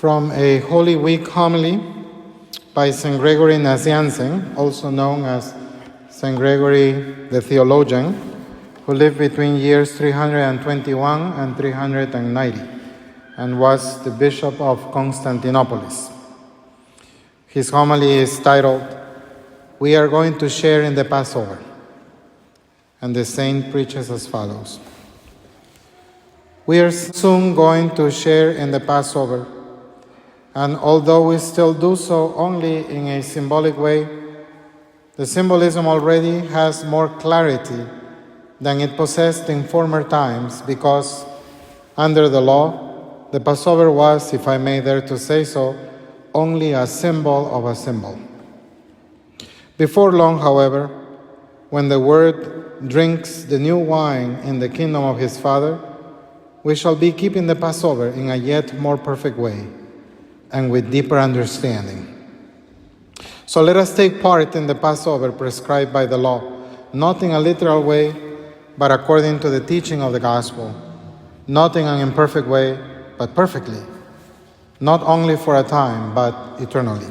From a Holy Week homily by St. Gregory Nazianzen, also known as St. Gregory the Theologian, who lived between years 321 and 390, and was the Bishop of Constantinople. His homily is titled, "We are going to share in the Passover," and the saint preaches as follows. We are soon going to share in the Passover, and although we still do so only in a symbolic way, the symbolism already has more clarity than it possessed in former times, because under the law, the Passover was, if I may dare to say so, only a symbol of a symbol. Before long, however, when the Word drinks the new wine in the kingdom of his Father, we shall be keeping the Passover in a yet more perfect way and with deeper understanding. So let us take part in the Passover prescribed by the law, not in a literal way, but according to the teaching of the gospel, not in an imperfect way, but perfectly, not only for a time, but eternally.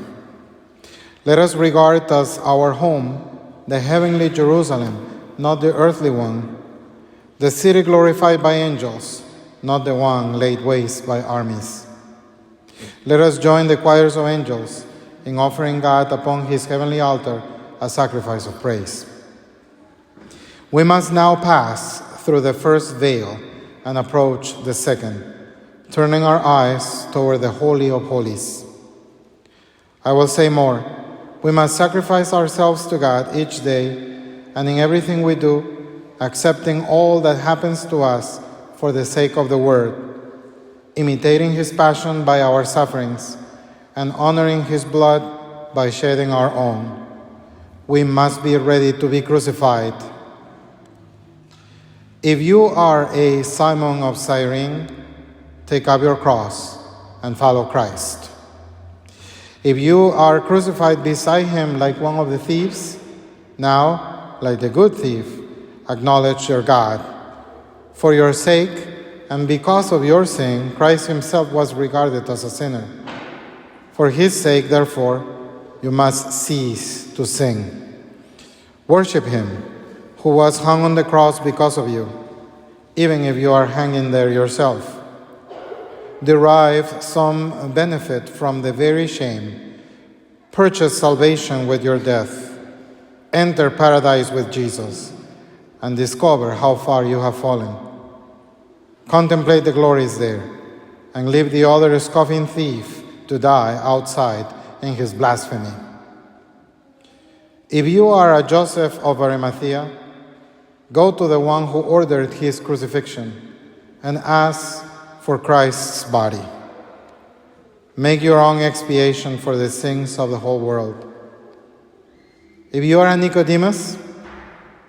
Let us regard as our home the heavenly Jerusalem, not the earthly one, the city glorified by angels, not the one laid waste by armies. Let us join the choirs of angels in offering God upon his heavenly altar a sacrifice of praise. We must now pass through the first veil and approach the second, turning our eyes toward the Holy of Holies. I will say more. We must sacrifice ourselves to God each day and in everything we do, accepting all that happens to us for the sake of the Word, imitating his passion by our sufferings, and honoring his blood by shedding our own. We must be ready to be crucified. If you are a Simon of Cyrene, take up your cross and follow Christ. If you are crucified beside him like one of the thieves, now, like the good thief, acknowledge your God. For your sake, and because of your sin, Christ himself was regarded as a sinner. For his sake, therefore, you must cease to sin. Worship him who was hung on the cross because of you, even if you are hanging there yourself. Derive some benefit from the very shame. Purchase salvation with your death. Enter paradise with Jesus, and discover how far you have fallen. Contemplate the glories there, and leave the other scoffing thief to die outside in his blasphemy. If you are a Joseph of Arimathea, go to the one who ordered his crucifixion and ask for Christ's body. Make your own expiation for the sins of the whole world. If you are a Nicodemus,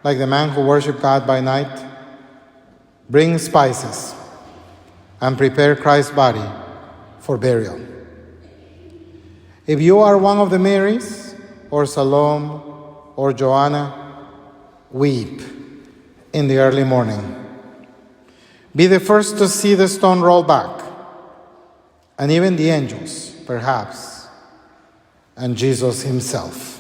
like the man who worshiped God by night, bring spices and prepare Christ's body for burial. If you are one of the Marys, or Salome, or Joanna, weep in the early morning. Be the first to see the stone roll back, and even the angels, perhaps, and Jesus himself.